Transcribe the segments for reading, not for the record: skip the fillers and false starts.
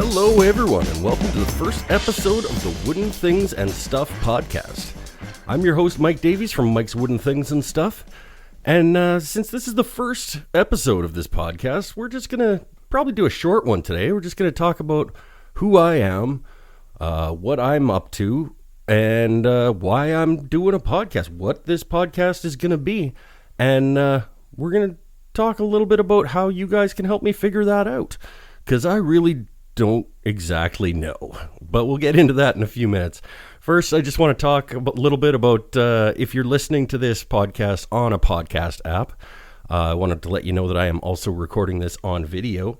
Hello everyone, and welcome to the first episode of the Wooden Things and Stuff podcast. I'm your host Mike Davies from Mike's Wooden Things and Stuff, and since this is the first episode of this podcast, we're just going to probably do a short one today. We're just going to talk about who I am, what I'm up to, and why I'm doing a podcast, what this podcast is going to be, and we're going to talk a little bit about how you guys can help me figure that out, because I really don't exactly know, but we'll get into that in a few minutes. First, I just want to talk a little bit about if you're listening to this podcast on a podcast app. I wanted to let you know that I am also recording this on video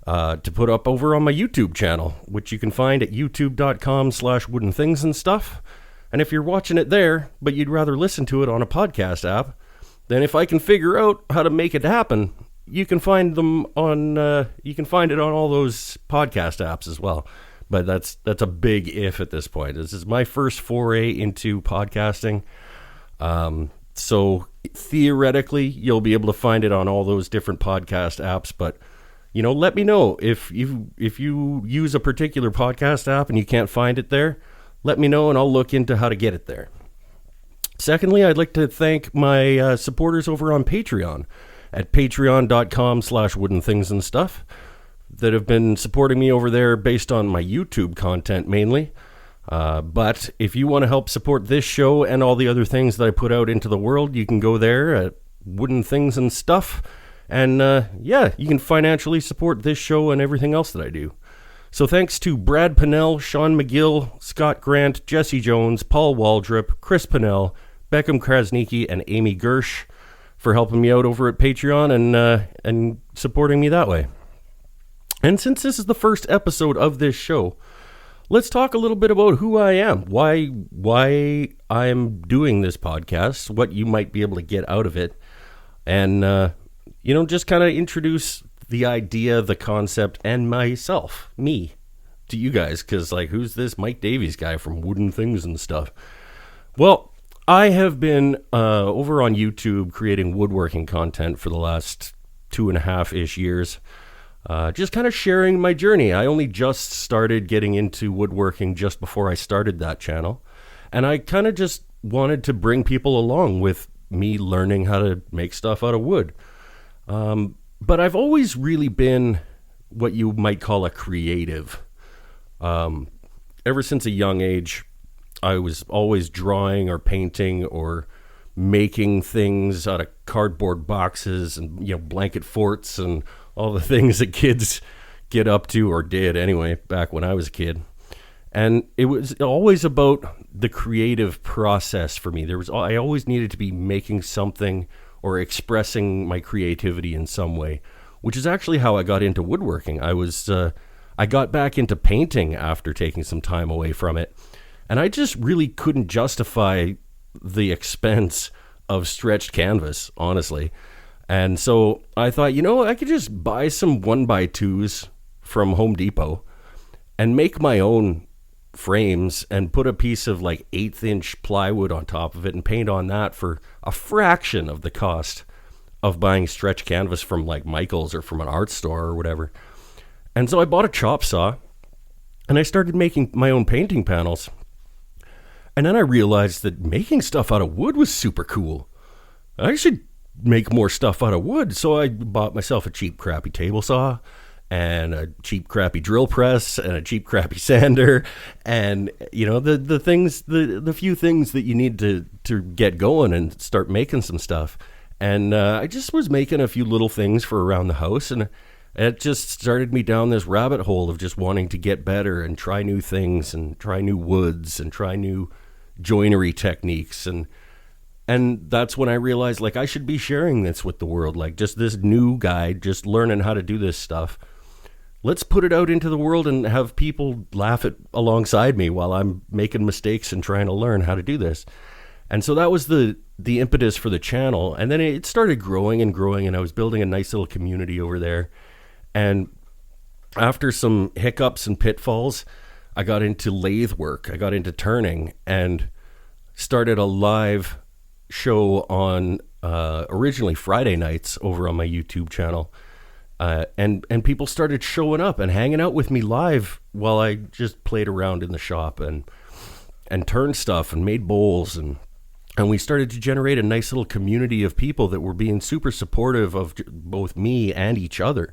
to put up over on my YouTube channel, which you can find at youtube.com/woodenthingsandstuff. And if you're watching it there, but you'd rather listen to it on a podcast app, then if I can figure out how to make it happen, you can find them on. You can find it on all those podcast apps as well. But that's a big if at this point. This is my first foray into podcasting. So theoretically, you'll be able to find it on all those different podcast apps. But let me know if you use a particular podcast app and you can't find it there. Let me know, and I'll look into how to get it there. Secondly, I'd like to thank my supporters over on Patreon at patreon.com/woodenthingsandstuff that have been supporting me over there based on my YouTube content mainly. But if you want to help support this show and all the other things that I put out into the world, you can go there at Wooden Things and Stuff. And you can financially support this show and everything else that I do. So thanks to Brad Pinnell, Sean McGill, Scott Grant, Jesse Jones, Paul Waldrop, Chris Pinnell, Beckham Krasnicki, and Amy Gersh for helping me out over at Patreon and supporting me that way. And since this is the first episode of this show, let's talk a little bit about who I am, why I'm doing this podcast, what you might be able to get out of it, and just kind of introduce the idea, the concept, and me, to you guys, because who's this Mike Davies guy from Wooden Things and Stuff? Well, I have been over on YouTube creating woodworking content for the last 2.5-ish years, just kind of sharing my journey. I only just started getting into woodworking just before I started that channel, and I kind of just wanted to bring people along with me learning how to make stuff out of wood. But I've always really been what you might call a creative. Ever since a young age, I was always drawing or painting or making things out of cardboard boxes and, blanket forts and all the things that kids get up to, or did anyway, back when I was a kid. And it was always about the creative process for me. I always needed to be making something or expressing my creativity in some way, which is actually how I got into woodworking. I got back into painting after taking some time away from it. And I just really couldn't justify the expense of stretched canvas, honestly. And so I thought, I could just buy some 1x2s from Home Depot and make my own frames and put a piece of 1/8-inch plywood on top of it and paint on that for a fraction of the cost of buying stretched canvas from Michael's or from an art store or whatever. And so I bought a chop saw and I started making my own painting panels. And then I realized that making stuff out of wood was super cool. I should make more stuff out of wood. So I bought myself a cheap, crappy table saw and a cheap, crappy drill press and a cheap, crappy sander. And, the few things that you need to get going and start making some stuff. And I just was making a few little things for around the house. And it just started me down this rabbit hole of just wanting to get better and try new things and try new woods and try new joinery techniques. And that's when I realized I should be sharing this with the world, just this new guy just learning how to do this stuff. Let's put it out into the world and have people laugh alongside me while I'm making mistakes and trying to learn how to do this. And so that was the impetus for the channel. And then it started growing and growing, and I was building a nice little community over there. And after some hiccups and pitfalls, I got into lathe work. I got into turning and started a live show on originally Friday nights over on my YouTube channel. And people started showing up and hanging out with me live while I just played around in the shop and turned stuff and made bowls, and we started to generate a nice little community of people that were being super supportive of both me and each other.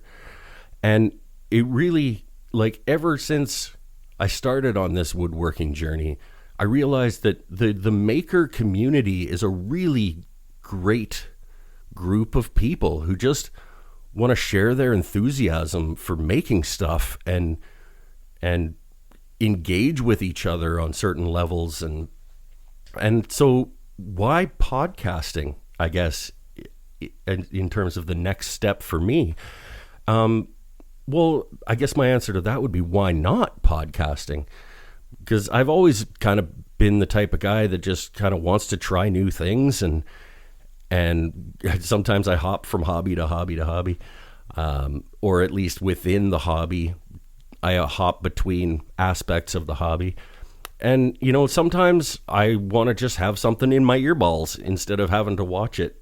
And it really, like, ever since I started on this woodworking journey, I realized that the maker community is a really great group of people who just want to share their enthusiasm for making stuff and engage with each other on certain levels. And so why podcasting, I guess, in terms of the next step for me? Well, I guess my answer to that would be, why not podcasting? Because I've always kind of been the type of guy that just kind of wants to try new things, and sometimes I hop from hobby to hobby to hobby, or at least within the hobby, I hop between aspects of the hobby. And, you know, sometimes I want to just have something in my earballs instead of having to watch it.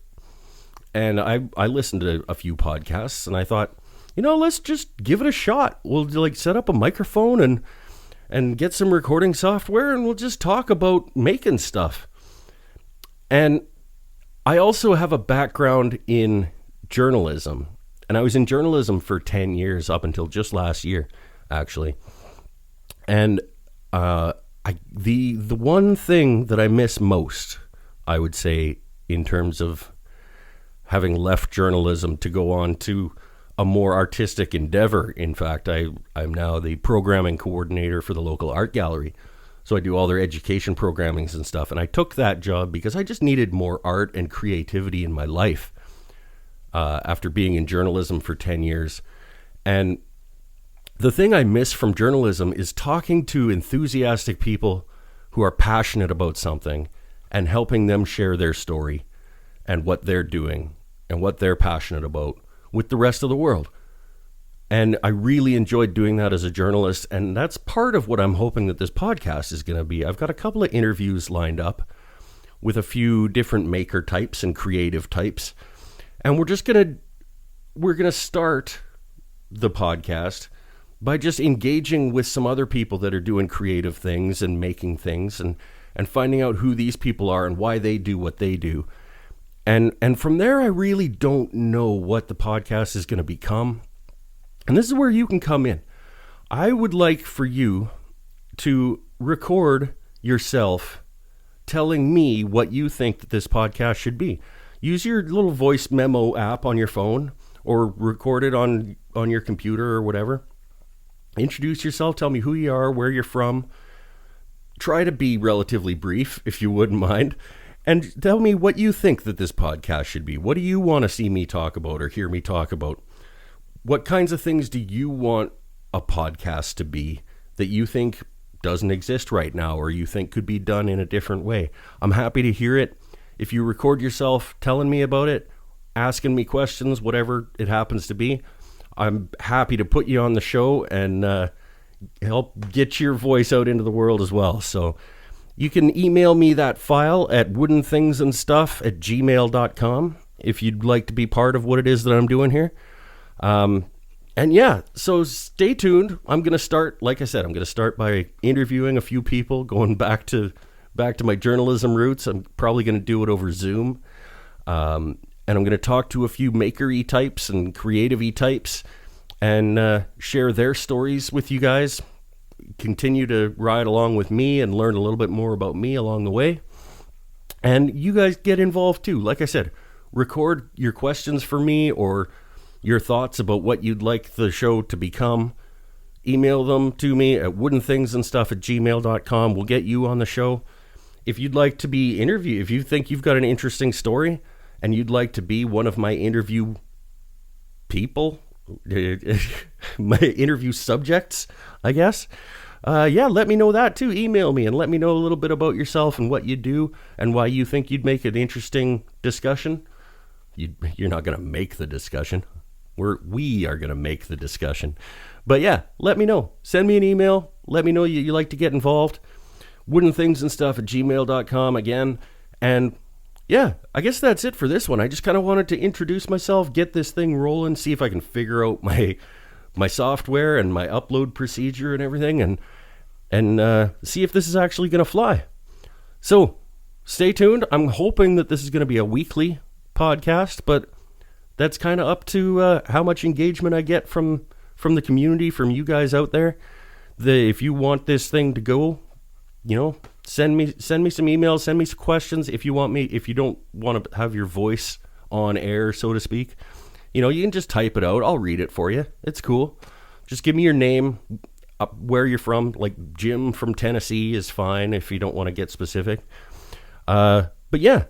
And I listened to a few podcasts, and I thought, you know, let's just give it a shot. We'll like set up a microphone and get some recording software, and we'll just talk about making stuff. And I also have a background in journalism, and I was in journalism for 10 years up until just last year, actually. And the one thing that I miss most, I would say, in terms of having left journalism to go on to a more artistic endeavor. In fact, I'm now the programming coordinator for the local art gallery. So I do all their education programmings and stuff. And I took that job because I just needed more art and creativity in my life after being in journalism for 10 years. And the thing I miss from journalism is talking to enthusiastic people who are passionate about something and helping them share their story and what they're doing and what they're passionate about with the rest of the world. And I really enjoyed doing that as a journalist, and that's part of what I'm hoping that this podcast is going to be. I've got a couple of interviews lined up with a few different maker types and creative types, and we're going to start the podcast by just engaging with some other people that are doing creative things and making things, and finding out who these people are and why they do what they do. And from there, I really don't know what the podcast is going to become. And this is where you can come in. I would like for you to record yourself telling me what you think that this podcast should be. Use your little voice memo app on your phone, or record it on your computer or whatever. Introduce yourself. Tell me who you are, where you're from. Try to be relatively brief, if you wouldn't mind. And tell me what you think that this podcast should be. What do you want to see me talk about or hear me talk about? What kinds of things do you want a podcast to be that you think doesn't exist right now, or you think could be done in a different way? I'm happy to hear it. If you record yourself telling me about it, asking me questions, whatever it happens to be, I'm happy to put you on the show and help get your voice out into the world as well. So you can email me that file at woodenthingsandstuff@gmail.com if you'd like to be part of what it is that I'm doing here. And yeah, so stay tuned. I'm going to start, like I said, I'm going to start by interviewing a few people, going back to my journalism roots. I'm probably going to do it over Zoom. And I'm going to talk to a few maker-y types and creative-y types and share their stories with you guys. Continue to ride along with me and learn a little bit more about me along the way. And you guys get involved too. Like I said, record your questions for me or your thoughts about what you'd like the show to become. Email them to me at woodenthingsandstuff@gmail.com. We'll get you on the show. If you'd like to be interviewed, if you think you've got an interesting story and you'd like to be one of my interview people, my interview subjects, I guess, let me know that too. Email me and let me know a little bit about yourself and what you do and why you think you'd make an interesting discussion. You're not going to make the discussion. We are going to make the discussion. But yeah, let me know. Send me an email. Let me know you like to get involved. woodenthingsandstuff@gmail.com again. And yeah, I guess that's it for this one. I just kind of wanted to introduce myself, get this thing rolling, see if I can figure out my software and my upload procedure and everything, and see if this is actually going to fly. So stay tuned. I'm hoping that this is going to be a weekly podcast, but that's kind of up to how much engagement I get from the community, from you guys out there. If you want this thing to go, send me some emails, send me some questions. If you don't want to have your voice on air, so to speak, you can just type it out. I'll read it for you. It's cool. Just give me your name, where you're from. Like Jim from Tennessee is fine if you don't want to get specific. But yeah,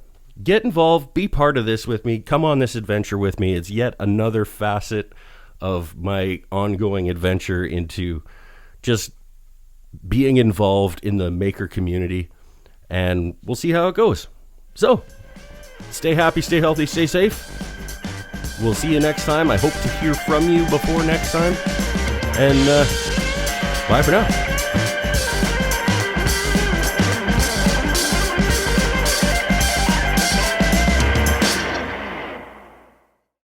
get involved, be part of this with me. Come on this adventure with me. It's yet another facet of my ongoing adventure into just being involved in the maker community, and we'll see how it goes. So stay happy, stay healthy, stay safe. We'll see you next time. I hope to hear from you before next time, and bye for now.